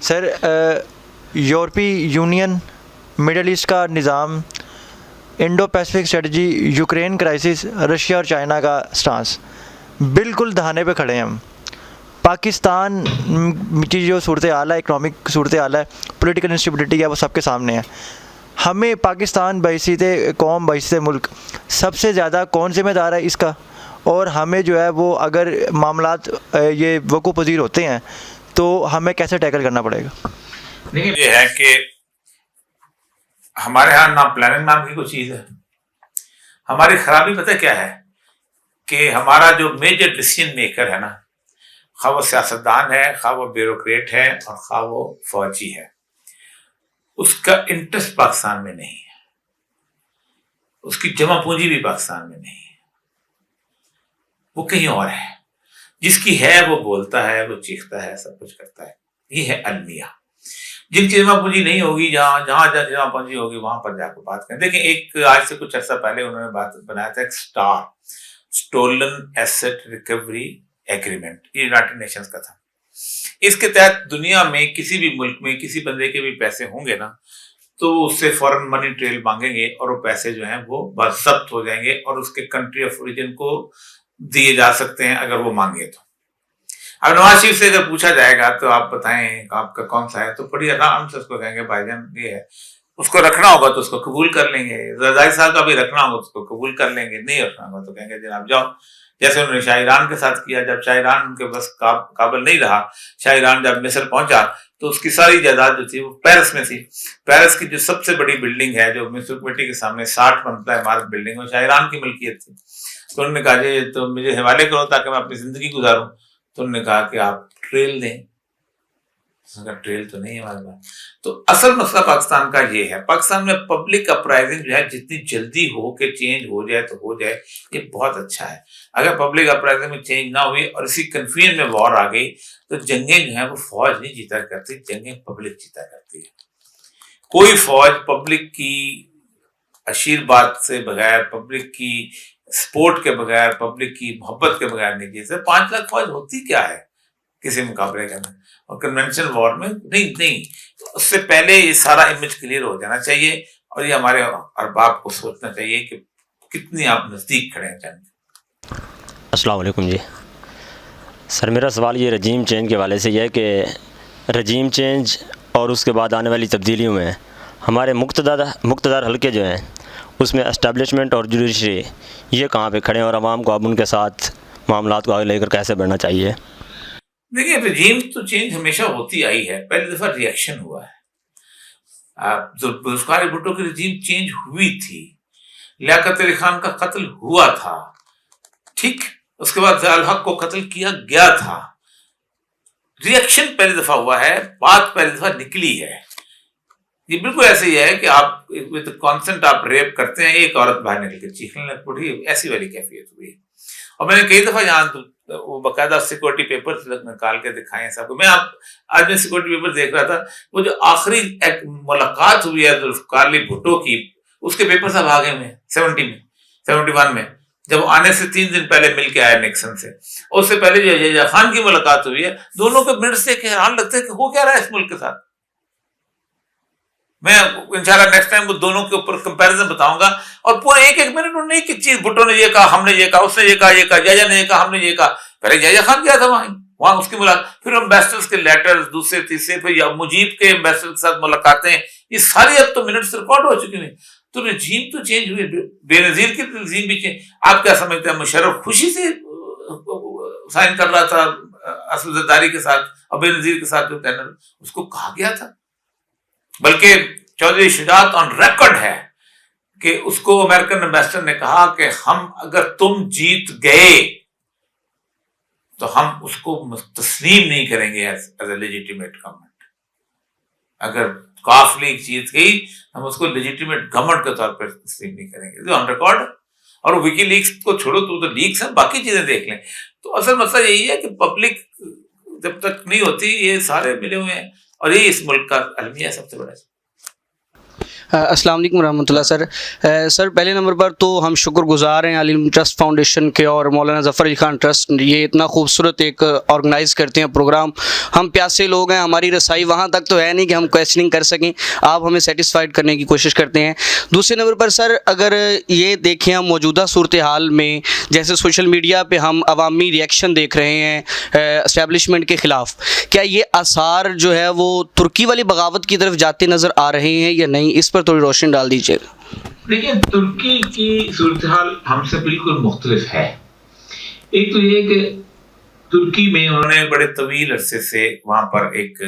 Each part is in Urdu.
سر یورپی یونین، مڈل ایسٹ کا نظام، Indo Pacific strategy, Ukraine crisis, Russia اور چائنا کا سٹانس، بالکل دہانے پہ کھڑے ہیں ہم۔ پاکستان کی جو صورتحال ہے، اکنامک صورتحال ہے، پولیٹیکل انسٹیبلٹی ہے، وہ سب کے سامنے ہے۔ ہمیں پاکستان بحیثیت قوم، بحیثیت ملک سب سے زیادہ کون ذمہ دار ہے اس کا؟ اور ہمیں جو ہے وہ اگر معاملات یہ وقوع پذیر ہوتے ہیں تو ہمیں کیسے ٹیکل کرنا پڑے گا؟ یہ ہے کہ ہمارے ہاں نہ پلاننگ نام کی کوئی چیز ہے۔ ہماری خرابی پتہ کیا ہے کہ ہمارا جو میجر ڈیسیژن میکر ہے نا، خواہ وہ سیاستدان ہے، خواہ وہ بیوروکریٹ ہے، اور خواہ وہ فوجی ہے، اس کا انٹرسٹ پاکستان میں نہیں ہے، اس کی جمع پونجی بھی پاکستان میں نہیں ہے، وہ کہیں اور ہے۔ جس کی ہے وہ بولتا ہے، وہ چیختا ہے، سب کچھ کرتا ہے۔ یہ ہے المیہ۔ جن کی جمع پونجی نہیں ہوگی، جہاں جمع پونجی ہوگی وہاں پر جا کے بات کریں۔ دیکھیں، ایک آج سے کچھ عرصہ پہلے انہوں نے بات بنایا تھا، ایک اسٹولن ایسٹ ریکوری ایگریمنٹ، یہ یونائٹڈ نیشنز کا تھا۔ اس کے تحت دنیا میں کسی بھی ملک میں کسی بندے کے بھی پیسے ہوں گے نا، تو اس سے فوراً منی ٹریل مانگیں گے، اور وہ پیسے جو ہیں وہ باضبط ہو جائیں گے، اور اس کے کنٹری آف اوریجن کو دیے جا سکتے ہیں اگر وہ مانگے تو۔ اب نواز شریف سے اگر پوچھا جائے گا تو آپ بتائیں آپ کا کون سا ہے، تو بڑی آرام سے اس کو کہیں گے بھائی جان یہ ہے۔ اس کو رکھنا ہوگا تو اس کو قبول کر لیں گے، رضائی صاحب کا بھی رکھنا ہوگا تو اس کو قبول کر لیں گے، نہیں رکھنا ہوگا تو کہیں گے جناب جاؤ۔ جیسے انہوں نے شاہ ایران کے ساتھ کیا، جب شاہ ایران ان کے بس قابل نہیں رہا، شاہ ایران جب مصر پہنچا تو اس کی ساری جائیداد جو تھی وہ پیرس میں تھی۔ پیرس کی جو سب سے بڑی بلڈنگ ہے، جو مصر کمیٹی کے سامنے 60 منزلہ عمارت بلڈنگ، وہ شاہ ایران کی ملکیت تھی۔ تو انہوں نے کہا جی تو مجھے حوالے کرو تاکہ میں اپنی زندگی گزاروں۔ تو انہوں نے کہا کہ آپ ٹریل دیں۔ ٹریل تو نہیں ہے ہمارے پاس۔ تو اصل مسئلہ پاکستان کا یہ ہے، پاکستان میں پبلک اپرائزنگ جو ہے جتنی جلدی ہو کے چینج ہو جائے تو ہو جائے، یہ بہت اچھا ہے۔ اگر پبلک اپرائزنگ میں چینج نہ ہوئی اور اسی کنفیوژن میں وار آ گئی تو جنگیں جو ہیں وہ فوج نہیں جیتا کرتی، جنگیں پبلک جیتا کرتی ہے۔ کوئی فوج پبلک کی اشیر بات سے بغیر، پبلک کی سپورٹ کے بغیر، پبلک کی محبت کے بغیر نہیں جیتے۔ 5 لاکھ فوج ہوتی کیا ہے کسی مقابلے کے میں، اور کنونشنل وار میں نہیں۔ اس سے پہلے یہ سارا امیج کلیئر ہو جانا چاہیے، اور یہ ہمارے ارباب کو سوچنا چاہیے کہ کتنی آپ نزدیک کھڑے ہیں جنگ۔ السلام علیکم جی سر، میرا سوال یہ رجیم چینج کے حوالے سے یہ ہے کہ رجیم چینج اور اس کے بعد آنے والی تبدیلیوں میں ہمارے مقتدر حلقے جو ہیں اس میں اسٹیبلشمنٹ اور جوڈیشری یہ کہاں پہ کھڑے ہیں، اور عوام کو اب ان کے ساتھ معاملات کو آگے لے کر کیسے بڑھنا چاہیے؟ دیکھیے، رجیم تو چینج ہمیشہ ہوتی آئی ہے، پہلی دفعہ ریئیکشن ہوا ہے۔ ذوالفقار بھٹو کی رجیم چینج ہوئی تھی، لیاقت علی خان کا قتل ہوا تھا، ٹھیک، اس کے بعد ضیاء الحق کو قتل کیا گیا تھا۔ ریئیکشن پہلی دفعہ ہوا ہے، بات پہلی دفعہ نکلی ہے۔ یہ بالکل ایسے ہی ہے کہ آپ کانسنٹ آپ ریپ کرتے ہیں، ایک عورت باہر نکل کے چیخنے لگ پڑی، ایسی والی کیفیت ہوئی۔ اور میں نے کئی دفعہ یہاں وہ باقاعدہ سیکورٹی پیپر نکال کے دکھائے ہیں سب کو۔ آج میں سیکورٹی پیپر دیکھ رہا تھا، وہ جو آخری ایک ملاقات ہوئی ہے ذوالفقار علی بھٹو کی، اس کے پیپر سب آگے میں 71 میں، جب وہ آنے سے 3 دن پہلے مل کے آیا نکسن سے، اور اس سے پہلے جو جیا خان کی ملاقات ہوئی ہے، دونوں کے منٹ سے حیران لگتا ہے کہ ہو کیا رہا ہے اس ملک کے ساتھ۔ میں انشاءاللہ نیکسٹ ٹائم وہ دونوں کے اوپر کمپیریزن بتاؤں گا، اور پورے ایک منٹ انہوں نے ایک چیز، بھٹو نے یہ کہا، ہم نے یہ کہا، اس نے یہ کہا، جیا نے یہ کہا، ہم نے یہ کہا۔ پہلے جیا خان گیا تھا وہاں اس کی ملاقات، پھر امبیسڈرز کے لیٹرز، دوسرے تیسرے، پھر مجیب کے امبیسڈر کے ساتھ ملاقاتیں، یہ ساری اب تو منٹس ریکارڈ ہو چکی ہیں۔ تو رجیم تو چینج ہوئی، بے نظیر کی رجیم بھی چینج۔ آپ کیا سمجھتے ہیں مشرف خوشی سے سائن کر رہا تھا اسد زرداری کے ساتھ اور بے نظیر کے ساتھ جو ٹینر اس کو کہا گیا تھا؟ بلکہ چودھری شجاعت آن ریکارڈ ہے کہ اس کو امریکن ایمبیسڈر نے کہا کہ ہم اگر تم جیت گئے تو ہم اس کو تسلیم نہیں کریں گے ایز اے لیجیٹیمیٹ گورنمنٹ۔ اگر کاف لیگ جیت گئی ہم اس کو لیجیٹیمیٹ گورنمنٹ کے طور پر تسلیم نہیں کریں گے، جو آن ریکارڈ ہے۔ اور وکی لیکس کو چھوڑو تو لیکس ہیں، باقی چیزیں دیکھ لیں۔ تو اصل مسئلہ یہی ہے کہ پبلک جب تک نہیں ہوتی، یہ سارے ملے ہوئے ہیں، اور یہ اس ملک کا المیہ سب سے بڑا ہے۔ السلام علیکم ورحمۃ اللہ سر. سر پہلے نمبر پر تو ہم شکر گزار ہیں علی علم ٹرسٹ فاؤنڈیشن کے اور مولانا ظفر علی خان ٹرسٹ. یہ اتنا خوبصورت ایک آرگنائز کرتے ہیں پروگرام. ہم پیاسے لوگ ہیں, ہماری رسائی وہاں تک تو ہے نہیں کہ ہم کویسچننگ کر سکیں, آپ ہمیں سیٹسفائڈ کرنے کی کوشش کرتے ہیں. دوسرے نمبر پر سر اگر یہ دیکھیں ہم موجودہ صورتحال میں, جیسے سوشل میڈیا پہ ہم عوامی ریئیکشن دیکھ رہے ہیں اسٹیبلشمنٹ کے خلاف, کیا یہ آثار جو ہے وہ ترکی والی بغاوت کی طرف جاتے نظر آ رہے ہیں یا نہیں؟ اس پر تھوڑی روشنی ڈال دیجیے. دیکھیں, ترکی کی صورتحال ہم سے بالکل مختلف ہے. ایک تو یہ کہ ترکی میں انہوں نے بڑے طویل عرصے سے وہاں پر ایک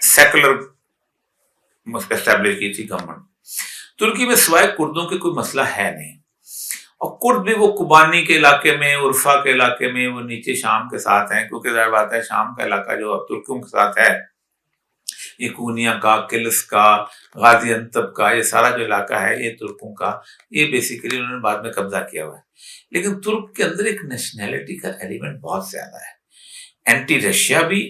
سیکولر اسٹیبلش کی تھی گورنمنٹ. ترکی میں سوائے کردوں کے کوئی مسئلہ ہے نہیں, اور کرد بھی وہ کبانی کے علاقے میں, عرفا کے علاقے میں, وہ نیچے شام کے ساتھ ہیں, کیونکہ ظاہر بات ہے شام کا علاقہ جو ترکوں کے ساتھ ہے, یہ کونیا کا, کلس کا, غازی انتب کا, یہ سارا جو علاقہ ہے یہ ترکوں کا, یہ بیسیکلی انہوں نے بعد میں قبضہ کیا ہوا ہے. لیکن ترک کے اندر ایک نیشنلٹی کا ایلیمنٹ بہت زیادہ ہے, اینٹی رشیا بھی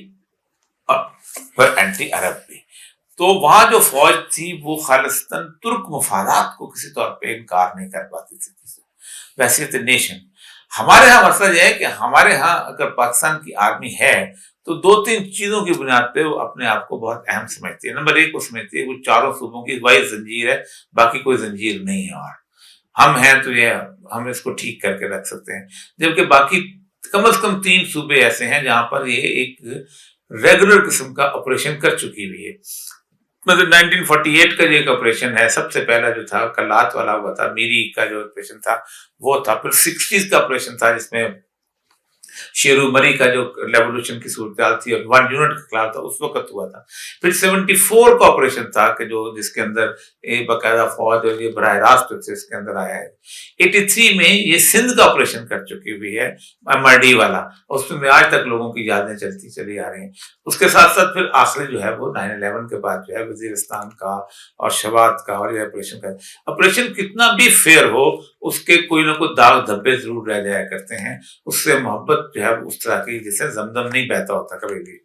اور اینٹی عرب بھی. تو وہاں جو فوج تھی وہ خالصتاً ترک مفادات کو کسی طور پہ انکار نہیں کر پاتی تھی. ویسے تو نیشن ہمارے ہاں مسئلہ یہ ہے کہ ہمارے ہاں اگر پاکستان کی آرمی ہے تو 2-3 چیزوں کی بنیاد پہ وہ اپنے آپ کو بہت اہم سمجھتی ہے. نمبر 1 وہ سمجھتی ہے وہ چاروں صوبوں کی واحد زنجیر ہے, باقی کوئی زنجیر نہیں ہے, اور ہم ہیں تو یہ ہم اس کو ٹھیک کر کے رکھ سکتے ہیں. جبکہ باقی کم از کم 3 صوبے ایسے ہیں جہاں پر یہ ایک ریگولر قسم کا آپریشن کر چکی ہوئی ہے. مطلب 1948 کا جو ایک آپریشن ہے, سب سے پہلا جو تھا کلات والا ہوا تھا, میری کا جو آپریشن تھا وہ تھا. پھر 60s کا آپریشن تھا جس میں شیرو مری کا جو ریولوشن کی صورتحال تھی اور 1 یونٹ کے خلاف تھا, اس وقت ہوا تھا. پھر 74 کا آپریشن تھا کہ جو جس کے اندر باقاعدہ فوج اور یہ براہ راست اس کے اندر آیا ہے. 83 میں یہ سندھ کا آپریشن کر چکی ہوئی ہے, MRD والا, اس میں آج تک لوگوں کی یادیں چلتی چلی آ رہی ہیں. اس کے ساتھ ساتھ پھر آخری جو ہے وہ 9/11 کے بعد جو ہے وزیرستان کا اور شوات کا اور یہ آپریشن کا. آپریشن کتنا بھی فیئر ہو اس کے کوئی نہ کوئی داغ دھبے ضرور رہ جایا کرتے ہیں. اس سے محبت جو ہے اس طرح کی جیسے زمزم نہیں بہتا ہوتا کبھی بھی.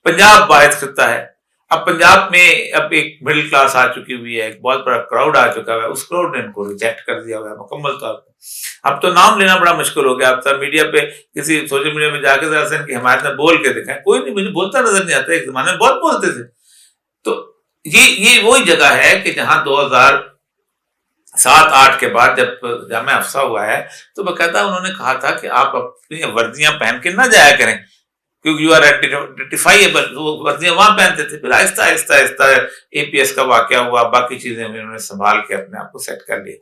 پنجاب واحد خطہ ہے. اب پنجاب میں اب ایک مڈل کلاس آ چکی ہوئی ہے, ایک بہت بڑا کراؤڈ آ چکا ہے, اس کراؤڈ نے ان کو ریجیکٹ کر دیا ہوا ہے مکمل طور پہ. اب تو نام لینا بڑا مشکل ہو گیا. اب سب میڈیا پہ کسی سوشل میڈیا میں جا کے ذرا سے ان کی حمایت میں بول کے دکھائیں, کوئی نہیں, مجھے بولتا نظر نہیں آتا. ایک زمانے میں بہت بولتے تھے. تو یہ وہی جگہ ہے کہ جہاں 2007-8 کے بعد جب جامعہ افسا ہوا ہے تو باقاعدہ انہوں نے کہا تھا کہ آپ اپنی وردیاں پہن کے نہ جایا کریں کیونکہ یو آر آئیڈینٹیفائیبل. وہ وردیاں وہاں پہنتے تھے. پھر آہستہ آہستہ آہستہ APS کا واقعہ ہوا, باقی چیزیں انہوں نے سنبھال کے اپنے آپ کو سیٹ کر لیے.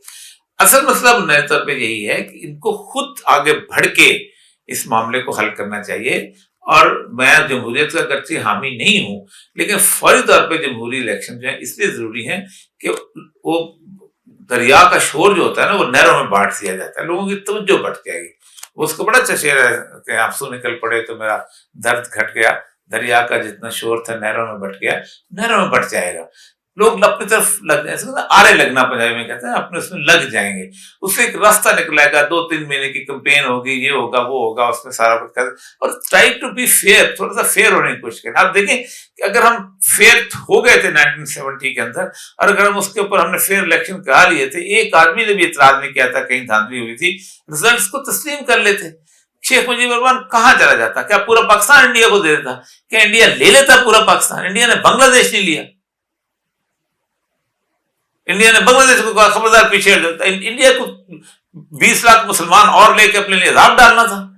اصل مسئلہ بنیادی طور پہ یہی ہے کہ ان کو خود آگے بڑھ کے اس معاملے کو حل کرنا چاہیے. اور میں جمہوریت کا اگرچہ حامی نہیں ہوں, لیکن فوری طور پہ جمہوری الیکشن جو ہے اس لیے ضروری ہیں کہ وہ دریا کا شور جو ہوتا ہے نا وہ نہروں میں بانٹ دیا جاتا ہے, لوگوں کی توجہ بڑھ جائے گی. اس کو بڑا اچھا شعر ہے کہ آنسو نکل پڑے تو میرا درد گھٹ گیا, دریا کا جتنا شور تھا نہروں میں بٹ گیا, نہروں میں بٹ جائے گا. لوگ اپنی طرف لگ جائیں, آرے لگنا پنجابی میں کہتے ہیں, اپنے اس میں لگ جائیں گے. اس سے ایک راستہ نکلائے گا, 2-3 مہینے کی کمپین ہوگی, یہ ہوگا وہ ہوگا, اس میں سارا کچھ. اور ٹرائی ٹو بی فیئر, تھوڑا سا فیئر ہونے کی کوشش کریں. آپ دیکھیں کہ اگر ہم فیئر ہو گئے تھے 1970 کے اندر, اور اگر ہم اس کے اوپر ہم نے فیئر الیکشن کرا لیے تھے, ایک آدمی نے بھی اعتراض نہیں کیا تھا, کہیں دھاندلی ہوئی تھی, ریزلٹس کو تسلیم کر لیتے. شیخ مجیب الرحمان کہاں چلا جاتا؟ کیا پورا پاکستان انڈیا کو دے دیتا؟ کیا انڈیا لے لیتا پورا پاکستان؟ انڈیا نے بنگلہ دیش نہیں لیا, انڈیا نے بنگلہ دیش کو خبردار پیچھے ہٹ دیتا. انڈیا کو 20 لاکھ مسلمان اور لے کے اپنے لیے عذاب ڈالنا تھا.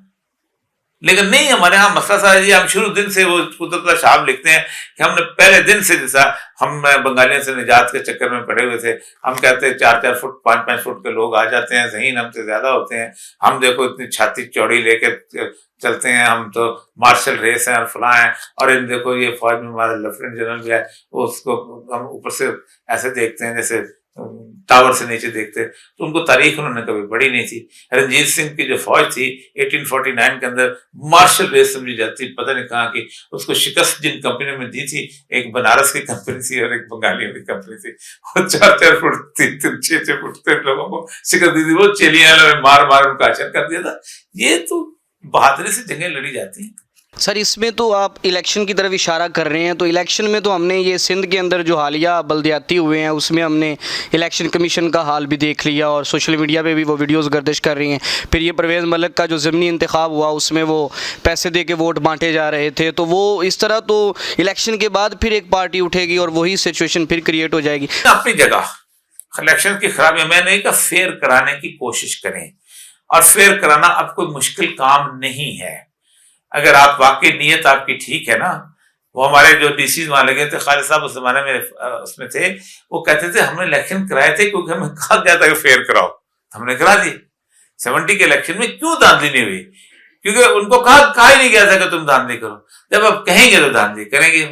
لیکن نہیں, ہمارے ہاں مسئلہ سا ہے, ہم شروع دن سے وہ قدرت اللہ شاہب لکھتے ہیں کہ ہم نے پہلے دن سے, جیسا ہم بنگالیوں سے نجات کے چکر میں پڑے ہوئے تھے, ہم کہتے ہیں 4-4 فٹ 5-5 فٹ کے لوگ آ جاتے ہیں, ذہین ہم سے زیادہ ہوتے ہیں, ہم دیکھو اتنی چھاتی چوڑی لے کے چلتے ہیں, ہم تو مارشل ریس ہیں اور فلاں ہیں, اور ان دیکھو یہ فوج میں ہمارا لیفٹیننٹ جنرل بھی ہے, وہ اس کو ہم اوپر سے ایسے دیکھتے ہیں جیسے ٹاور سے نیچے دیکھتے. تو ان کو تاریخ انہوں نے کبھی پڑھی نہیں تھی. رنجیت سنگھ کی جو فوج تھی 1849 کے اندر مارشل ریس سمجھی جاتی, پتہ نہیں کہاں کی. اس کو شکست جن کمپنیوں میں دی تھی, ایک بنارس کی کمپنی تھی اور ایک بنگالیوں کی کمپنی تھی, وہ 4-4 فٹ 3-6 فٹ لوگوں کو شکست دی تھی. وہ چیلیاں مار مار ان کا اشر کر دیا تھا. یہ تو بہادری سے جنگیں لڑی جاتی ہیں. سر اس میں تو آپ الیکشن کی طرف اشارہ کر رہے ہیں, تو الیکشن میں تو ہم نے یہ سندھ کے اندر جو حالیہ بلدیاتی ہوئے ہیں اس میں ہم نے الیکشن کمیشن کا حال بھی دیکھ لیا, اور سوشل میڈیا پہ بھی وہ ویڈیوز گردش کر رہی ہیں. پھر یہ پرویز ملک کا جو ضمنی انتخاب ہوا اس میں وہ پیسے دے کے ووٹ بانٹے جا رہے تھے, تو وہ اس طرح تو الیکشن کے بعد پھر ایک پارٹی اٹھے گی اور وہی سچویشن پھر کریٹ ہو جائے گی. اپنی جگہ الیکشن کی خرابی میں نے کہا فیئر کرانے کی کوشش کریں, اور فیئر کرانا اب کوئی مشکل کام نہیں ہے. اگر آپ واقعی نیت آپ کی ٹھیک ہے نا, وہ ہمارے جو ڈی سیز وہاں لگے تھے, خالد صاحب اس زمانے میں اس میں تھے, وہ کہتے تھے ہم نے الیکشن کرائے تھے کیونکہ ہمیں کہا گیا تھا کہ فیئر کراؤ, ہم نے کرا دی. 70 کے الیکشن میں کیوں دھاندلی نہیں ہوئی؟ کیونکہ ان کو کہا ہی نہیں گیا تھا کہ تم دھاندلی کرو. جب آپ کہیں گے تو دھاندلی کریں گے,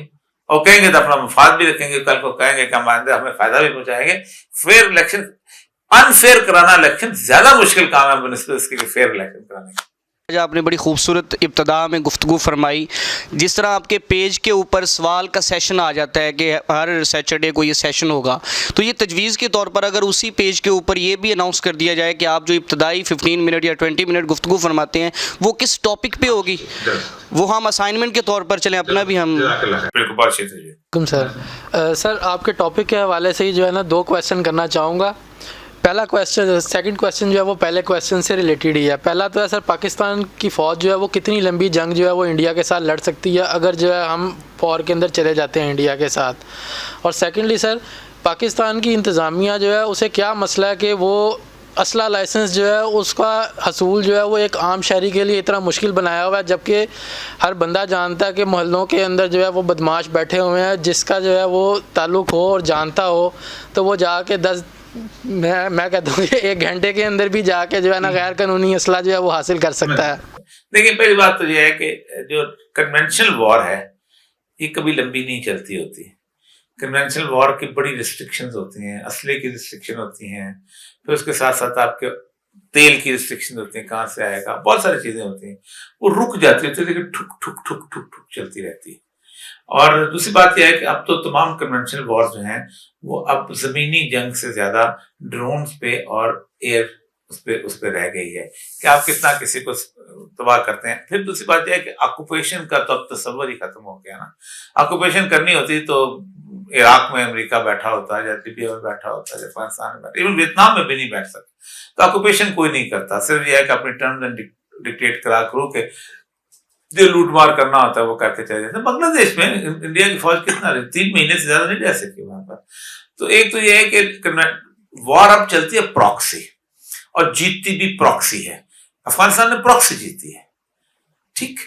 اور کہیں گے تو اپنا مفاد بھی رکھیں گے, کل کو کہیں گے کہ ہم آئندہ ہمیں فائدہ بھی پہنچائیں گے. فیئر الیکشن, انفیئر کرانا الیکشن زیادہ مشکل کام ہے بنسبت اس کے فیئر الیکشن کرانے کا. آپ نے بڑی خوبصورت ابتدا میں گفتگو فرمائی, جس طرح آپ کے پیج کے اوپر سوال کا سیشن آ جاتا ہے کہ ہر سیٹرڈے کو یہ سیشن ہوگا, تو یہ تجویز کے طور پر اگر اسی پیج کے اوپر یہ بھی اناؤنس کر دیا جائے کہ آپ جو ابتدائی 15 منٹ یا 20 منٹ گفتگو فرماتے ہیں وہ کس ٹاپک پہ ہوگی, وہ ہم اسائنمنٹ کے طور پر چلیں, اپنا بھی ہم. سر آپ کے ٹاپک کے حوالے سے ہی جو ہے نا 2 کویسچن کرنا چاہوں گا. پہلا کویسچن, سیکنڈ کویسچن جو ہے وہ پہلے کویسچن سے ریلیٹڈ ہی ہے. پہلا تو ہے سر, پاکستان کی فوج جو ہے وہ کتنی لمبی جنگ جو ہے وہ انڈیا کے ساتھ لڑ سکتی ہے اگر جو ہے ہم وار کے اندر چلے جاتے ہیں انڈیا کے ساتھ. اور سیکنڈلی سر, پاکستان کی انتظامیہ جو ہے اسے کیا مسئلہ ہے کہ وہ اسلحہ لائسنس جو ہے اس کا حصول جو ہے وہ ایک عام شہری کے لیے اتنا مشکل بنایا ہوا ہے, جبکہ ہر بندہ جانتا ہے کہ محلوں کے اندر جو ہے وہ بدماش بیٹھے ہوئے ہیں, جس کا جو ہے وہ تعلق ہو اور جانتا ہو تو وہ جا کے میں کہتا ہوں کہ 1 گھنٹے کے اندر بھی جا کے جو ہے نا غیر قانونی اسلحہ جو ہے وہ حاصل کر سکتا ہے. لیکن پہلی بات تو یہ ہے کہ جو کنونشنل وار ہے یہ کبھی لمبی نہیں چلتی ہوتی. کنونشنل وار کی بڑی ریسٹرکشنز ہوتی ہیں, اسلحے کی ریسٹرکشن ہوتی ہیں, پھر اس کے ساتھ ساتھ آپ کے تیل کی ریسٹرکشن ہوتی ہیں, کہاں سے آئے گا, بہت ساری چیزیں ہوتی ہیں, وہ رک جاتی ہوتی ہے لیکن ٹھک ٹھک ٹھک ٹھک ٹھک چلتی رہتی ہے. اور دوسری بات یہ ہے کہ اب تو تمام کنونشنل وار جو ہیں وہ اب زمینی جنگ سے زیادہ ڈرونز پہ اور ایئر اس پہ رہ گئی ہے کہ آپ کتنا کسی کو تباہ کرتے ہیں. پھر دوسری بات یہ ہے کہ آکوپیشن کا تو اب تصور ہی ختم ہو گیا نا. آکوپیشن کرنی ہوتی تو عراق میں امریکہ بیٹھا ہوتا ہے, یا لیبیا میں بیٹھا ہوتا ہے, یا افغانستان میں بیٹھا, ایون ویتنام میں بھی نہیں بیٹھ سکتا. تو آکوپیشن کوئی نہیں کرتا, صرف یہ ہے کہ اپنی ٹرمز اینڈ ڈکٹیٹ کرا کرو کہ جو لوٹ مار کرنا ہوتا ہے وہ کر کے چلے جاتے ہیں. بنگلہ دیش میں انڈیا کی فوج کتنا رہی, 3 مہینے سے زیادہ نہیں رہ سکتی وہاں پر. تو ایک تو یہ ہے کہ وار اب چلتی ہے پراکسی, اور جیتتی بھی پراکسی ہے. افغانستان نے پراکسی جیتی ہے, ٹھیک.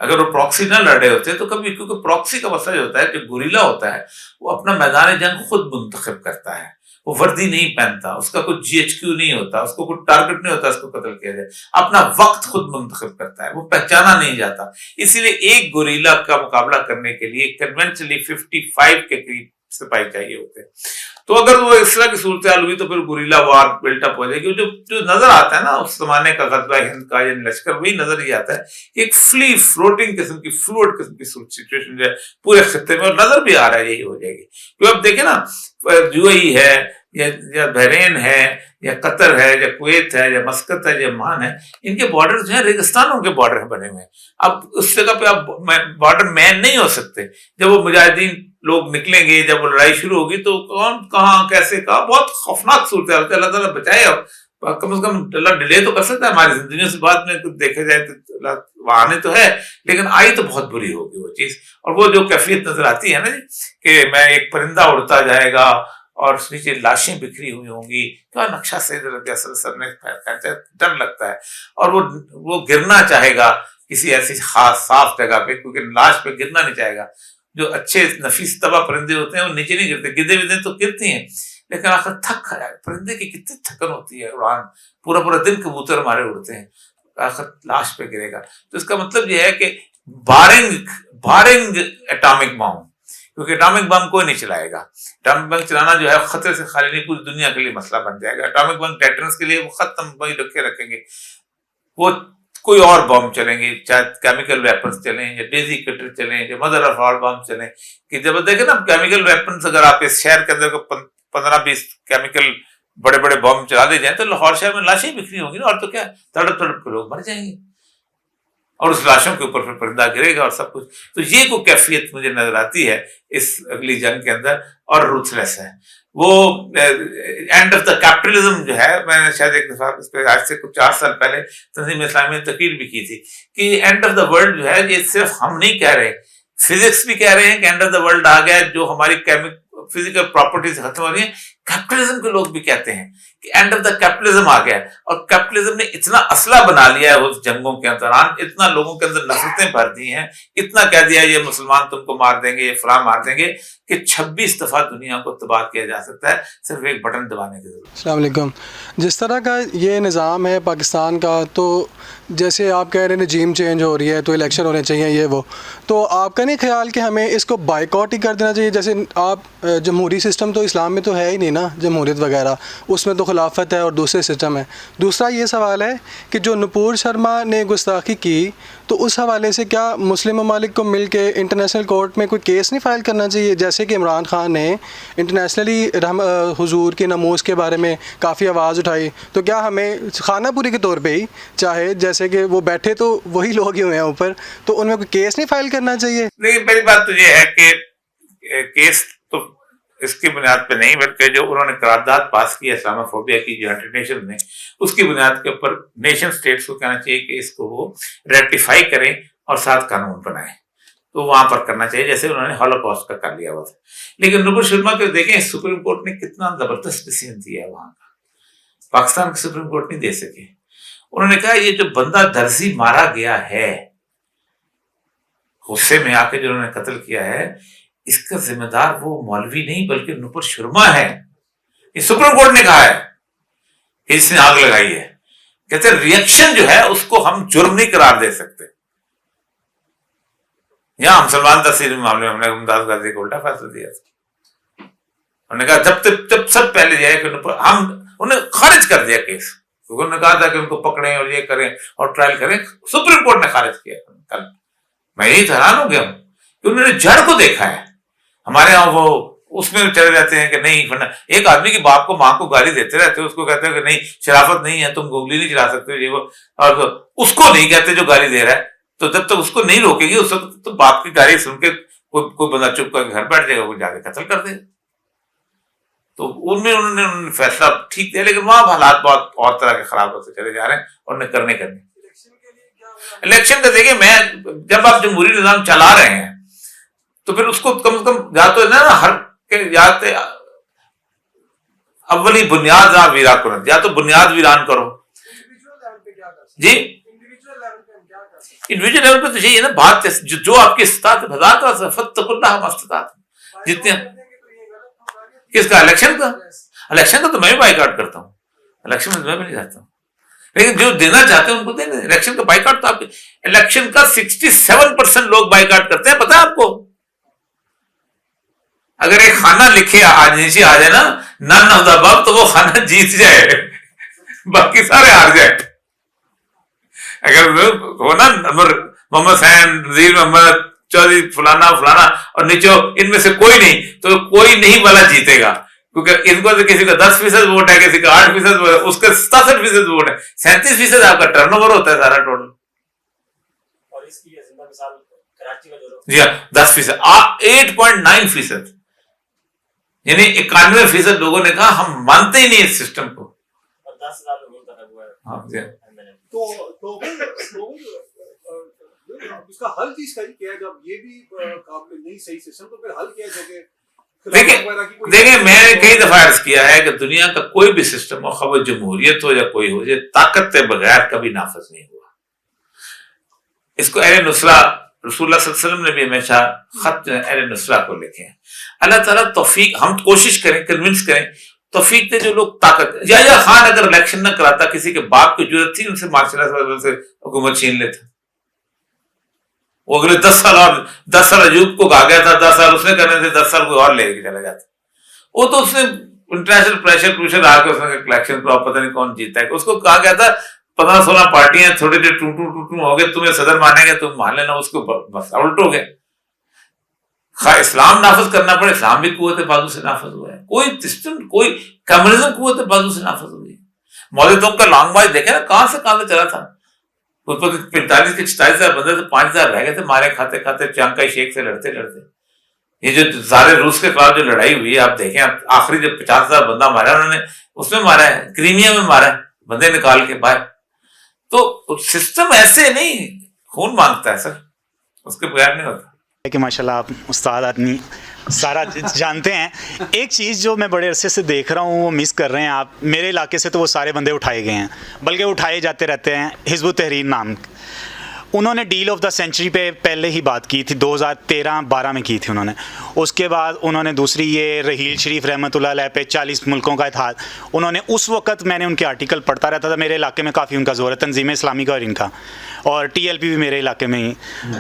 اگر وہ پراکسی نہ لڑ رہے ہوتے تو کبھی, کیونکہ پراکسی کا مسئلہ جو ہوتا ہے, جو گوریلا ہوتا ہے وہ اپنا میدان جنگ خود منتخب کرتا ہے, وہ وردی نہیں پہنتا, اس کا کوئی GHQ نہیں ہوتا, اس کو کوئی ٹارگٹ نہیں ہوتا اس کو قتل کیا جائے, اپنا وقت خود منتخب کرتا ہے, وہ پہچانا نہیں جاتا. اسی لیے ایک گوریلا کا مقابلہ کرنے کے لیے کنونشنلی 55 کے قریب سپاہی چاہیے ہوتے ہیں. تو اگر وہ اس طرح کی صورتحال ہوئی تو پھر گوریلا وار بلٹ اپ ہو جائے گی. جو نظر آتا ہے نا اس زمانے کا غزوہ ہند کا یعنی لشکر, وہی نظر ہی آتا ہے کہ ایک فلی فلوٹنگ قسم کی, فلوئڈ قسم کی سچویشن جو ہے پورے خطے میں, اور نظر بھی آ رہا ہے یہی ہو جائے گی. کیونکہ اب دیکھیں نا, UAE ہے یا بحرین ہے یا قطر ہے یا کویت ہے یا مسقط ہے یا عمان ہے, ان کے بارڈر جو ہیں ریگستانوں کے بارڈر بنے ہوئے ہیں. اب اس جگہ پہ آپ بارڈر مین نہیں ہو سکتے. جب وہ مجاہدین لوگ نکلیں گے, جب وہ لڑائی شروع ہوگی تو کون کہاں کیسے کہا, بہت خوفناک صورتحال ہوتی ہے. اللہ تعالیٰ بچائے. اب کم از کم اللہ ڈیلے تو کر سکتا ہے ہماری زندگیوں سے, بعد میں دیکھا جائے تو اللہ آنے تو ہے, لیکن آئی تو بہت بری ہوگی وہ چیز. اور وہ جو کیفیت نظر آتی ہے نا کہ میں ایک پرندہ اڑتا جائے گا اور اس نیچے لاشیں بکھری ہوئی ہوں گی, کیا نقشہ سید سر نے ڈر لگتا ہے. اور وہ گرنا چاہے گا کسی ایسی خاص صاف جگہ پہ, کیونکہ لاش پہ گرنا نہیں چاہے گا. جو اچھے نفیس طبع پرندے ہوتے ہیں وہ نیچے نہیں گرتے, گدے ودے تو گرتی ہیں لیکن آخر تھک ہے. پرندے کی کتنی تھکن ہوتی ہے, اڑان پورا دن کبوتر ہمارے اڑتے ہیں, آخر لاش پہ گرے گا. تو اس کا مطلب یہ ہے کہ بارنگ ایٹامک بام, کیونکہ ایٹامک بم کوئی نہیں چلائے گا. ایٹامک بم چلانا جو ہے خطرے سے خالی نہیں, پوری دنیا کے لیے مسئلہ بن جائے گا. ایٹامک بم ٹیٹنس کے لیے وہ ختم وہی رکھیں گے, وہ کوئی اور بم چلیں گے, چاہے کیمیکل ویپنس چلیں یا ڈیزی کٹر چلیں یا مدر آف آل بم چلیں. کہ جب دیکھیں نا کیمیکل ویپنس, اگر آپ اس شہر کے اندر 15-20 کیمیکل بڑے بڑے بم چلا دے جائیں تو لاہور شہر میں لاشیں بکھری ہوں گی نا, اور تو کیا تڑپ کے لوگ مر جائیں گے. اور اس لاشوں کے اوپر پھر پردہ گرے گا اور سب کچھ. تو یہ کوئی کیفیت مجھے نظر آتی ہے اس اگلی جنگ کے اندر, اور روتھلیس ہے. وہ اینڈ آف دا کیپٹلزم جو ہے, میں نے شاید ایک دفعہ اس پہ آج سے کچھ 4 سال پہلے تنظیم اسلامی نے تقریر بھی کی تھی کہ اینڈ آف دا ورلڈ جو ہے یہ صرف ہم نہیں کہہ رہے, فزکس بھی کہہ رہے ہیں کہ اینڈ آف دا ورلڈ آ گیا, جو ہماری فزیکل پراپرٹیز ختم ہو رہی ہیں. کیپٹلزم کے لوگ بھی کہتے ہیں کہ اینڈ آف دا کیپٹلزم آ گیا, اور کیپٹلزم نے اتنا اسلحہ بنا لیا ہے اس جنگوں کے دوران, اتنا لوگوں کے اندر نفرتیں بھر دی ہیں, اتنا کہہ دیا یہ مسلمان تم کو مار دیں گے, یہ فلاں مار دیں گے, کہ 26 دفعہ دنیا کو تباہ کیا جا سکتا ہے صرف ایک بٹن دبانے کی ضرورت. السلام علیکم. جس طرح کا یہ نظام ہے پاکستان کا, تو جیسے آپ کہہ رہے ہیں رجیم چینج ہو رہی ہے تو الیکشن ہونے چاہیے یہ وہ, تو آپ کا نہیں خیال کہ ہمیں اس کو بائیکاٹ ہی کر دینا چاہیے؟ جیسے آپ جمہوری سسٹم تو اسلام میں تو ہے ہی نہیں نا, جمہوریت وغیرہ, اس میں تو خلافت ہے اور دوسرے سسٹم ہے. دوسرا یہ سوال ہے کہ جو نپور شرما نے گستاخی کی, تو اس حوالے سے کیا مسلم ممالک کو مل کے انٹرنیشنل کورٹ میں کوئی کیس نہیں فائل کرنا چاہیے؟ جیسے کہ عمران خان نے انٹرنیشنلی حضور کی نموز کے بارے میں کافی آواز اٹھائی, تو کیا ہمیں خانہ پوری کے طور پہ ہی, چاہے جیسے کہ وہ بیٹھے تو وہی لوگ ہی ہوئے ہیں اوپر, تو ان میں کوئی کیس نہیں فائل کرنا چاہیے؟ لیکن پہلی بات تو یہ ہے کہ کیس تو اس کی بنیاد پہ نہیں, بلکہ جو انہوں نے قرارداد پاس کی اسلاموفوبیا کی یونائٹڈ نیشن نے, اس کی بنیاد کے اوپر نیشن سٹیٹس کو کہنا چاہیے کہ اس کو وہ ریٹیفائی کریں اور ساتھ قانون بنائیں. تو وہاں پر کرنا چاہیے جیسے انہوں نے ہولوکاسٹ کا کر لیا ہوا تھا. لیکن نپور شرما کے دیکھیں سپریم کورٹ نے کتنا زبردست ڈیسیژن دیا ہے وہاں کا, پاکستان کے سپریم کورٹ نہیں دے سکے. انہوں نے کہا یہ جو بندہ درزی مارا گیا ہے, غصے میں آ کے جو انہوں نے قتل کیا ہے, اس کا ذمہ دار وہ مولوی نہیں بلکہ نپور شرما ہے. یہ سپریم کورٹ نے کہا ہے کہ جس نے آگ لگائی ہے. کہتے ہیں ریئیکشن جو ہے اس کو ہم جرم نہیں قرار دے سکتے. یہاں ہم سلمان تحصیل معاملے میں ہم نے ممتاز غازی کو الٹا فیصلہ دیا تھا. انہوں نے کہا جب سب پہلے جائے کہ ہم انہیں خارج کر دیا کیس, کیونکہ انہوں نے کہا تھا کہ ان کو پکڑیں اور یہ کریں اور ٹرائل کریں. سپریم کورٹ نے خارج کیا. کل میں یہی حیران ہو گیا ہوں کہ انہوں نے جڑ کو دیکھا ہے. ہمارے یہاں وہ اس میں چلے جاتے ہیں کہ نہیں, ایک آدمی کی باپ کو ماں کو گالی دیتے رہتے ہیں, اس کو کہتے ہیں کہ نہیں شرافت نہیں ہے, تم گوگلی نہیں چلا سکتے یہ وہ, اور اس کو نہیں کہتے جو گالی دے رہا ہے. تو جب تک اس کو نہیں روکے گی اس وقت تو باپ کی گالی سن کے کوئی بندہ چپ کر گھر بیٹھ جائے گا, کوئی جا کے قتل کر دے گا. تو ان میں انہوں نے فیصلہ ٹھیک دیا, لیکن وہاں حالات بہت اور طرح کے خراب ہوتے چلے جا رہے ہیں اور انہیں کرنے. الیکشن کا دیکھیں, میں جب آپ جمہوری نظام چلا رہے ہیں تو پھر اس کو کم از کم یا تو نا ہر کے اولی بنیاد ویرا کرو, یا تو بنیاد ویران کرو. جی انڈیویجول لیول پہ تو یہی ہے نا بات, جو آپ کی استطاعت ہے فاتقوا اللہ ما استطعتم. جتنے کس کا الیکشن کا تو میں بھی بائیکاٹ کرتا ہوں, الیکشن میں میں بھی نہیں جاتا ہوں, لیکن جو دینا چاہتے ہیں ان کو دیں. الیکشن کا بائیکاٹ تو آپ کے الیکشن کا 67% لوگ بائیکاٹ کرتے ہیں. پتا ہے آپ کو, اگر ایک خانہ لکھے نیچے آ جائے نا نن آف دا بب, تو وہ خانہ جیت جائے, باقی سارے ہار جائے. اگر ہو نا محمد حسین, نذیر محمد, چودھری فلانا فلانا, اور نیچے ان میں سے کوئی نہیں, تو کوئی نہیں والا جیتے گا, کیونکہ ان کو کسی کا 10% ووٹ ہے, کسی کا 8% ووٹ ہے, اس کا 67% ووٹ ہے. 37% آپ کا ٹرن اوور ہوتا ہے سارا ٹوٹل. جی ہاں 10%, 8.9%, یعنی 91% لوگوں نے کہا ہم مانتے ہی نہیں اس سسٹم کو. تو اس کا حل چیز کیا ہے, جب یہ بھی قابل نہیں صحیح سسٹم, تو پھر حل کیا ہے؟ دیکھیں میں نے کئی دفعہ عرض کیا ہے کہ دنیا کا کوئی بھی سسٹم ہو, خواہ جمہوریت ہو یا کوئی ہو, یہ طاقت کے بغیر کبھی نافذ نہیں ہوا. اس کو اہل نصرہ رسول اللہ صلی اللہ علیہ وسلم نے بھی ہمیشہ خط اہل نصرہ کو لکھے ہیں. اللہ تعالیٰ توفیق, ہم کوشش کریں, کنونس کریں, توفیق دے جو لوگ طاقت. یا خان اگر الیکشن نہ کراتا, کسی کے باپ کی ضرورت تھی ان سے مارشل سے حکومت چھین لیتا. وہ اگلے 10 سال ایوب کو کہا گیا تھا, 10 سال اس نے کرنے تھے, 10 سال کوئی اور لے کے چلا جاتا. وہ تو اس نے انٹرنیشنل پریشر آ کے اس نے الیکشن کو پتہ نہیں کون جیتا ہے. اس کو کہا گیا تھا 15-16 پارٹیاں تھوڑے دیر ٹو ہو گئے, تمہیں صدر مانیں گے تم مان لینا. اس کو بس الٹ ہو گئے. اسلام نافذ کرنا پڑے, اسلام بھی قوت بازو سے نافذ ہوا ہے. کوئی سسٹم, کوئی کمیونزم قوت بازو سے نافذ ہوئی ہے. مولوی تم کا لانگ مارچ دیکھیں نا, کہاں سے چلا تھا. اس پر 45 کے 46,000 بندے تو 5,000 رہ گئے تھے مارے کھاتے کھاتے چانکائی شیخ سے لڑتے لڑتے. یہ جو زار روس کے خلاف جو لڑائی ہوئی ہے آپ دیکھیں, آخری جب 50,000 بندہ مارا انہوں نے, اس میں مارا ہے, کرینیا میں مارا ہے, بندے نکال کے باہر. تو سسٹم ایسے نہیں, خون مانگتا ہے سر, اس کے بغیر نہیں ہوتا. کہ ماشاءاللہ آپ استاد آدمی سارا جانتے ہیں. ایک چیز جو میں بڑے عرصے سے دیکھ رہا ہوں وہ مس کر رہے ہیں آپ. میرے علاقے سے تو وہ سارے بندے اٹھائے گئے ہیں, بلکہ اٹھائے جاتے رہتے ہیں. حزب التحریر نام, انہوں نے ڈیل آف دا سینچری پہ پہلے ہی بات کی تھی, 2013-12 میں کی تھی انہوں نے. اس کے بعد انہوں نے دوسری یہ رحیل شریف رحمۃ اللہ علیہ پہ 40 ملکوں کا اتحاد, انہوں نے اس وقت, میں نے ان کے آرٹیکل پڑھتا رہتا تھا, میرے علاقے میں کافی ان کا زور ہے, تنظیم اسلامی کا اور ان کا, اور ٹی ایل پی بھی میرے علاقے میں ہی.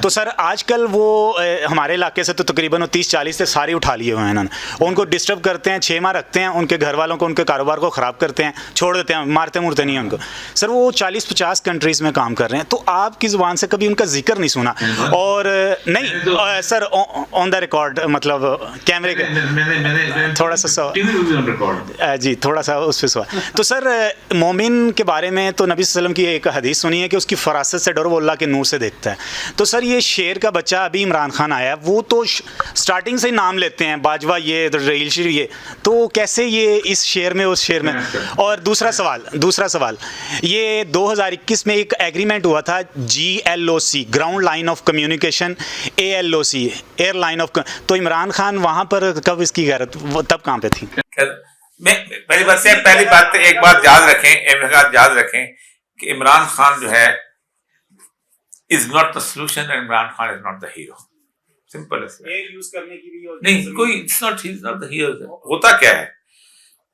تو سر آج کل وہ ہمارے علاقے سے تو تقریباً 30-40 سے سارے اٹھا لیے ہوئے ہیں انہوں نے. ان کو ڈسٹرب کرتے ہیں, 6 ماہ رکھتے ہیں, ان کے گھر والوں کو, ان کے کاروبار کو خراب کرتے ہیں, چھوڑ دیتے ہیں, مارتے مورتے نہیں ہیں ان کو. سر وہ 40-50 کنٹریز میں کام کر رہے ہیں, تو آپ کی زبان سے کبھی ان کا ذکر نہیں سنا. اور نہیں سر, آن دا ریکارڈ, مطلب کیمرے کے تھوڑا سا جی تھوڑا سا اس پہ سوال. تو سر مومن کے بارے میں تو نبی صلی اللہ علیہ وسلم کی ایک حدیث سنی ہے کہ اس کی فراست سے ڈر وہ اللہ کے نور سے دیکھتا ہے. تو سر یہ شیر کا بچہ ابھی عمران خان آیا, وہ تو سٹارٹنگ سے ہی نام لیتے ہیں, باجوہ یہ, رحیل شریف یہ, تو کیسے یہ اس شیر میں اس شیر میں. اور دوسرا سوال, یہ 2021 میں ایک ایگریمنٹ ہوا تھا GLOC, ground line of communication, ALOC, air line of, تو عمران خان وہاں پر کب اس کی غیرت, وہ تب کہاں پہ تھی؟ پہلی بات ایک بات یاد رکھیں کہ عمران خان جو ہے is not the solution and Imran Khan is not the hero. Simple ہے, یوز کرنے کی بھی نہیں کوئی, he's not the hero. ہوتا کیا ہے,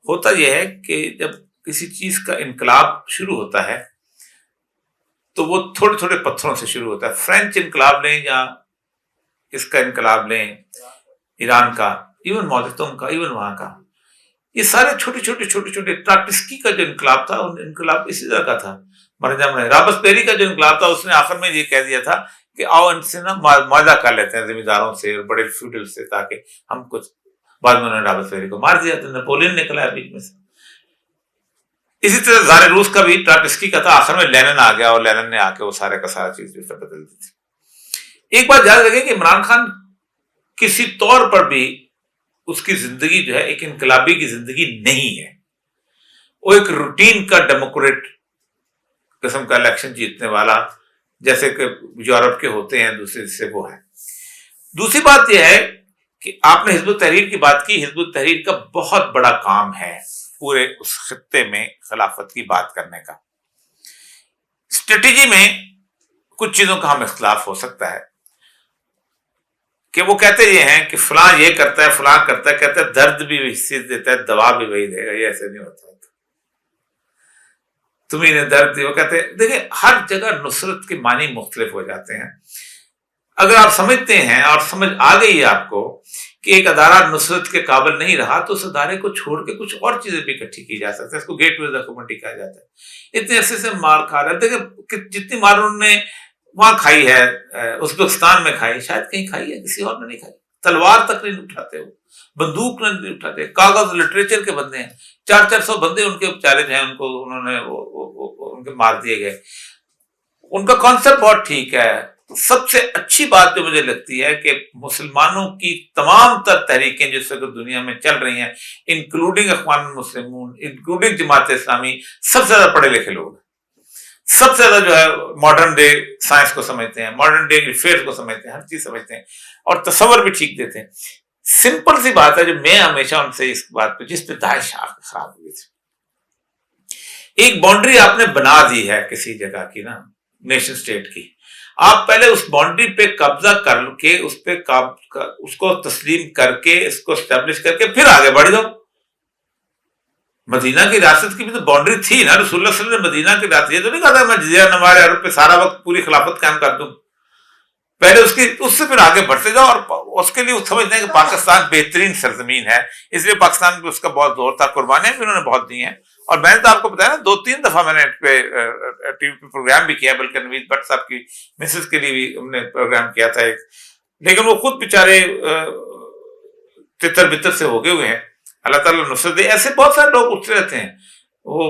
ہوتا یہ ہے کہ جب کسی چیز کا انقلاب شروع ہوتا ہے تو وہ تھوڑے تھوڑے پتھروں سے شروع ہوتا ہے. فرینچ انقلاب لیں یا اس کا انقلاب لیں, ایران کا, ایون مودتوں کا, ایون وہاں کا, یہ سارے چھوٹے چھوٹے ٹراٹسکی کا جو انقلاب تھا, انقلاب اسی طرح کا تھا. رابرٹ پیری کا جو انقلاب تھا, اس نے آخر میں یہ کہہ دیا تھا کہ آؤ ان سے نا معاہدہ کر لیتے ہیں زمینداروں سے اور بڑے فیوڈل سے, تاکہ ہم کچھ. بعد میں انہوں نے رابرٹ پیری کو مار دیا, تو نیپولین نکلا ہے بیچ میں سے. اسی طرح زار روس کا بھی ٹراٹسکی کا تھا, آخر میں لینن آ گیا, اور لینن نے آ کے وہ سارے کا سارا چیز جو بدل دی تھی. ایک بات یاد رکھیں کہ عمران خان کسی طور پر بھی اس کی زندگی جو ہے ایک انقلابی کی زندگی نہیں ہے. وہ ایک روٹین کا ڈیموکریٹ قسم کا الیکشن جیتنے والا, جیسے کہ یورپ کے ہوتے ہیں دوسرے سے, وہ ہے. دوسری بات یہ ہے کہ آپ نے حزب التحریر کی بات کی. حزب التحریر کا بہت بڑا کام ہے پورے اس خطے میں خلافت کی بات کرنے کا. اسٹریٹجی میں کچھ چیزوں کا ہم اختلاف ہو سکتا ہے کہ وہ کہتے یہ ہیں کہ فلاں یہ کرتا ہے, فلاں کرتا ہے, کہتے ہیں درد بھی وہی دیتا ہے, دوا بھی وہی دے گا. یہ ایسے نہیں ہوتا, تمہیں نے درد دی. وہ کہتے ہیں دیکھیں ہر جگہ نصرت کے معنی مختلف ہو جاتے ہیں. اگر آپ سمجھتے ہیں اور سمجھ آ گئی ہے آپ کو کہ ایک ادارہ نصرت کے قابل نہیں رہا, تو اس ادارے کو چھوڑ کے کچھ اور چیزیں بھی اکٹھی کی جا سکتی ہے. اس کو گیٹ وے کمیونٹی کہا جاتا ہے. اتنے عرصے سے مار کھا رہا ہے. دیکھیں جتنی مار انہوں نے وہاں کھائی ہے, ازبکستان میں کھائی, شاید کہیں کھائی ہے, کسی اور نے نہیں کھائی. تلوار تک نہیں اٹھاتے, وہ بندوق نہیں اٹھاتے, کاغذ لٹریچر کے بندے ہیں. 400 بندے ان کے چارج ہیں, ان کو انہوں نے ان کے مار دیے گئے. ان کا کانسیپٹ بہت ٹھیک ہے. سب سے اچھی بات جو مجھے لگتی ہے کہ مسلمانوں کی تمام تر تحریکیں جس وقت دنیا میں چل رہی ہیں, انکلوڈنگ اخوان المسلمون, انکلوڈنگ جماعت اسلامی, سب سے زیادہ پڑھے لکھے لوگ ہیں. سب سے زیادہ جو ہے ماڈرن ڈے سائنس کو سمجھتے ہیں, ماڈرن ڈے افیئرز کو سمجھتے ہیں, ہر چیز سمجھتے ہیں, اور تصور بھی ٹھیک دیتے ہیں. سمپل سی بات ہے جو میں ہمیشہ ان سے اس بات پہ, جس پہ داعش خراب ہوئی تھی, ایک باؤنڈری آپ نے بنا دی ہے کسی جگہ کی نا, نیشن سٹیٹ کی. آپ پہلے اس باؤنڈری پہ قبضہ کر کے اس کو تسلیم کر کے, اس کو اسٹیبلش کر کے پھر آگے بڑھ جاؤ. مدینہ کی ریاست کی بھی تو باؤنڈری تھی نا. رسول اللہ صلی اللہ علیہ وسلم نے مدینہ کی ریاست, یہ تو نہیں کہا تھا میں جزیرہ نما عرب پہ سارا وقت پوری خلافت قائم کر دوں. پہلے اس سے پھر آگے بڑھتے جاؤ, اور اس کے لیے سمجھتے ہیں کہ پاکستان بہترین سرزمین ہے, اس لیے پاکستان پہ اس کا بہت زور تھا. قربانیاں بھی انہوں نے بہت دی ہیں, اور میں نے تو آپ کو بتایا نا 2-3 دفعہ میں نے ٹی وی پہ پروگرام بھی کیا, بلکہ نوید بٹ صاحب کی مسز کے لیے بھی ہم نے پروگرام کیا تھا ایک. لیکن وہ خود بیچارے تتر بتر سے ہو گئے ہوئے ہیں. اللہ تعالیٰ نصرت دے. ایسے بہت سارے لوگ اٹھتے رہتے ہیں, وہ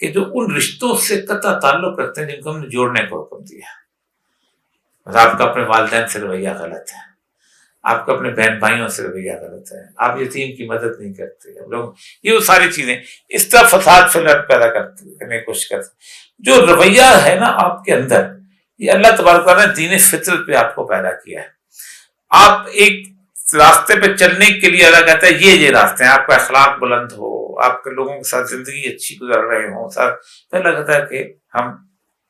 کہ جو ان رشتوں سے قطع تعلق رکھتے ہیں جن کو ہم نے جوڑنے کا حکم دیا. آپ کا اپنے والدین سے رویہ غلط ہے, آپ کا اپنے بہن بھائیوں سے رویہ غلط ہے, آپ یتیم کی مدد نہیں کرتے, اب لوگ یہ وہ ساری چیزیں اس طرح فساد فی الارض پیدا کرنے کی کوشش کرتے. جو رویہ ہے نا آپ کے اندر, یہ اللہ تبارک تعالیٰ نے دین فطرت پہ آپ کو پیدا کیا ہے. آپ ایک راستے پہ چلنے کے لیے اللہ کہتا ہے یہ راستے ہیں, آپ کا اخلاق بلند ہو, آپ کے لوگوں کے ساتھ زندگی اچھی گزر رہے ہوں, تو اللہ کہتا ہے کہ ہم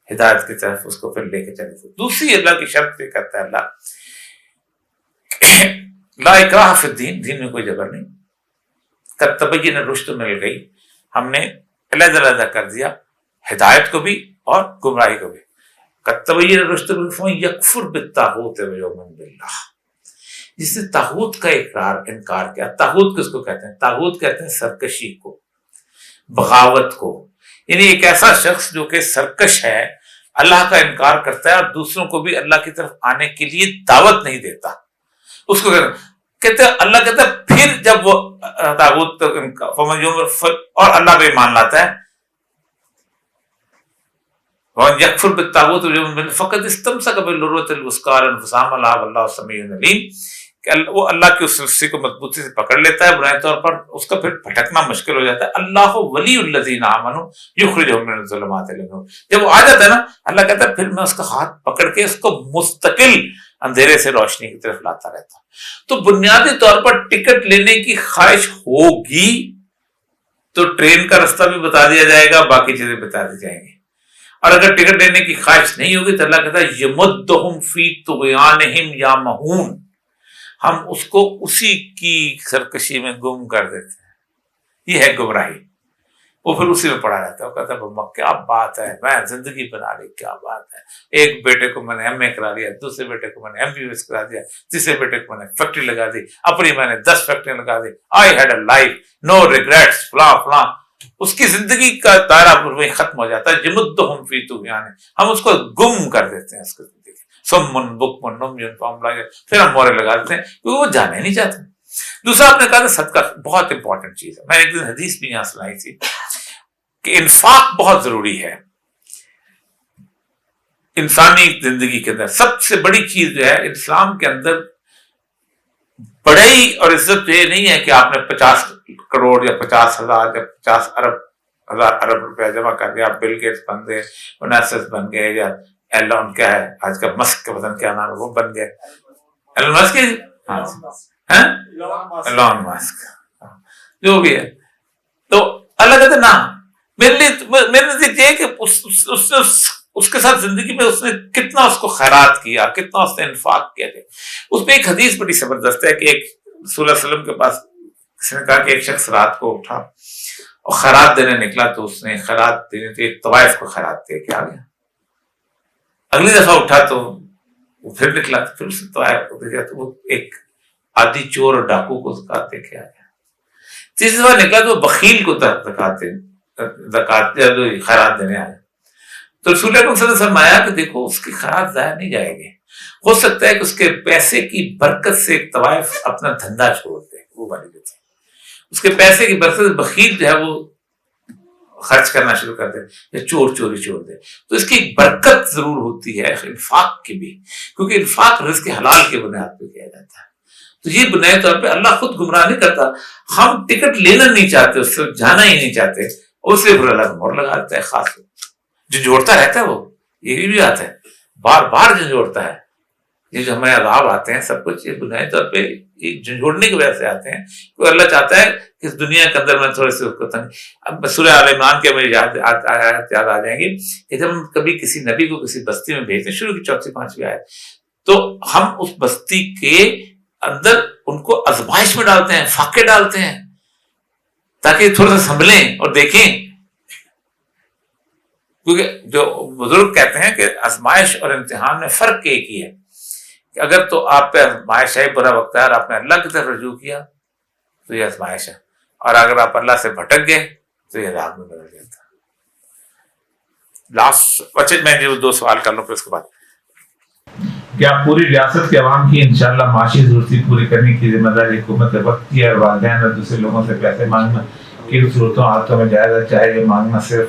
ہدایت کی طرف اس کو پھر لے کے چلے. دوسری اللہ کی شرط پہ کرتا ہے اللہ لا اکراہ فی الدین, دین میں کوئی جبر نہیں. قد تبین الرشد مل گئی, ہم نے علیحدہ علیحدہ کر دیا ہدایت کو بھی اور گمراہی کو بھی. قد تبین الرشد فمن یکفر بالطاغوت ویؤمن باللہ, جس نے طاغوت کا انکار کیا. طاغوت کس کو کہتے ہیں؟ طاغوت کہتے ہیں سرکشی کو, بغاوت کو. یعنی ایک ایسا شخص جو کہ سرکش ہے, اللہ کا انکار کرتا ہے اور دوسروں کو بھی اللہ کی طرف آنے کے لیے دعوت نہیں دیتا, اس کو کہتے ہیں. اللہ کہتا ہے پھر جب وہ طاغوت اور اللہ پہ ایمان لاتا ہے, یکفر بالطاغوت فقد استمسک بالعروۃ الوثقی لا انفصام لها واللہ سمیع علیم, کہ وہ اللہ کے اس رسی کو مضبوطی سے پکڑ لیتا ہے, بنائے طور پر اس کا پھر بھٹکنا مشکل ہو جاتا ہے. اللہ ولی الذین آمنوا یخرجهم من الظلمات الی النور, جب وہ آ جاتا ہے نا, اللہ کہتا ہے پھر میں اس کا ہاتھ پکڑ کے اس کو مستقل اندھیرے سے روشنی کی طرف لاتا رہتا. تو بنیادی طور پر ٹکٹ لینے کی خواہش ہوگی تو ٹرین کا راستہ بھی بتا دیا جائے گا, باقی چیزیں بتا دی جائیں گی. اور اگر ٹکٹ لینے کی خواہش نہیں ہوگی تو اللہ کہتا ہے یمدہم فی طغیانہم یعمہون, ہم اس کو اسی کی سرکشی میں گم کر دیتے ہیں. یہ ہے گمراہی. وہ پھر اسی میں پڑا رہتا ہے, وہ کہتا ہے کیا بات ہے, میں زندگی بنا لی, کیا بات ہے. ایک بیٹے کو میں نے ایم اے کرا دیا, دوسرے بیٹے کو میں نے ایم بی بی ایس کرا دیا, تیسرے بیٹے کو میں نے فیکٹری لگا دی, اپنی میں نے 10 فیکٹریاں لگا دی. I had a life, no regrets, فلاں فلاں. اس کی زندگی کا دائرہ وہی ختم ہو جاتا ہے. جمدہم فی طغیان, ہم اس کو گم کر دیتے ہیں اس کو. سمن بکمن نمیون پھر ہم مورے لگا دیتے ہیں کیونکہ وہ جانے نہیں چاہتے. دوسرا آپ نے کہا تھا صدقہ بہت امپورٹنٹ چیز ہے. میں ایک دن حدیث بھی یہاں سنائی تھی کہ انفاق بہت ضروری ہے انسانی زندگی کے اندر. سب سے بڑی چیز جو ہے اسلام کے اندر, بڑائی اور عزت یہ نہیں ہے کہ آپ نے 50 کروڑ یا 50,000 یا 50 ارب روپیہ جمع کر دیا, آپ بل گیٹس بن گئے, اونیسس بن گئے, یا ایلون کیا ہے آج کا مسک کا پتہ کیا نام ہے وہ بن گئے, ایلون مسک, ایلون مسک جو بھی ہے. تو اللہ کہتے نا, میرے نزدیک یہ ہے کہ اس کے ساتھ زندگی میں اس نے کتنا اس کو خیرات کیا, کتنا اس نے انفاق کیا. اس پہ ایک حدیث بڑی زبردست ہے کہ ایک رسول اللہ علیہ وسلم کے پاس کسی نے کہا کہ ایک شخص رات کو اٹھا اور خیرات دینے نکلا, تو اس نے خیرات دینے تو ایک طوائف کو خیرات دے کے آ گیا. اگلی دفعہ اٹھا تو وہ پھر نکلا, تو پھر اس نے طوائف کو دیکھا تو وہ ایک عادی چور اور ڈاکو کو زکات دے کے آ گیا. تیسری دفعہ نکلا تو بخیل کو زکات خیرات دینے آیا. تو رسول اللہ صلی اللہ علیہ وسلم فرمایا کہ دیکھو اس کی خیرات ضائع نہیں جائے گی, ہو سکتا ہے کہ اس کے پیسے کی برکت سے ایک طوائف اپنا دھندا چھوڑ دے, وہ والی بات ہے. اس کے پیسے کی برکت سے بخیل جو ہے وہ خرچ کرنا شروع کر دے یا چوری چھوڑ دے. تو اس کی ایک برکت ضرور ہوتی ہے انفاق کی بھی, کیونکہ انفاق رزق حلال کے بنیاد پہ کیا جاتا ہے. تو یہ بنیادی طور پہ اللہ خود گمراہ نہیں کرتا. ہم ٹکٹ لینا نہیں چاہتے, اس سے جانا ہی نہیں چاہتے, اور اس لیے پھر اللہ مہر لگا دیتا ہے. خاص جھنجھوڑتا رہتا ہے, وہ یہ بھی آتا ہے بار بار جھنجھوڑتا ہے. یہ جو ہمارے عذاب آتے ہیں سب کچھ یہ بنیادی طور پہ جھنجھوڑنے کی وجہ سے آتے ہیں. کوئی اللہ چاہتا ہے کہ اس دنیا کے اندر میں تھوڑے سے اس کو تنگ. اب سورہ آل عمران کے میرے یاد آ جائیں گے کہ جب ہم کبھی کسی نبی کو کسی بستی میں بھیجتے ہیں, شروع کی 4-5 آیت, تو ہم اس بستی کے اندر ان کو آزمائش میں ڈالتے ہیں, فاقے ڈالتے ہیں, تاکہ تھوڑا سا سنبھلیں اور دیکھیں. کیونکہ جو بزرگ کہتے ہیں کہ آزمائش اور امتحان میں فرق ایک ہی ہے کہ اگر تو آپ پہ آزمائش ہے, برا وقت ہے, اور آپ نے اللہ کی طرف رجوع کیا تو یہ آزمائش ہے, اور اگر آپ اللہ سے بھٹک گئے تو یہ عذاب میں بدل جاتا ہے. لاسٹ بچے میں جو 2 سوال کر لوں پھر اس کے بعد. کیا پوری ریاست کے عوام کی انشاءاللہ معاشی ضرورتیں پوری کرنے کی ذمہ داری حکومت وقت کی, اور والدین اور دوسرے لوگوں سے پیسے مانگنا کی صورتوں حالتوں میں جائز ہے, چاہے یہ مانگنا صرف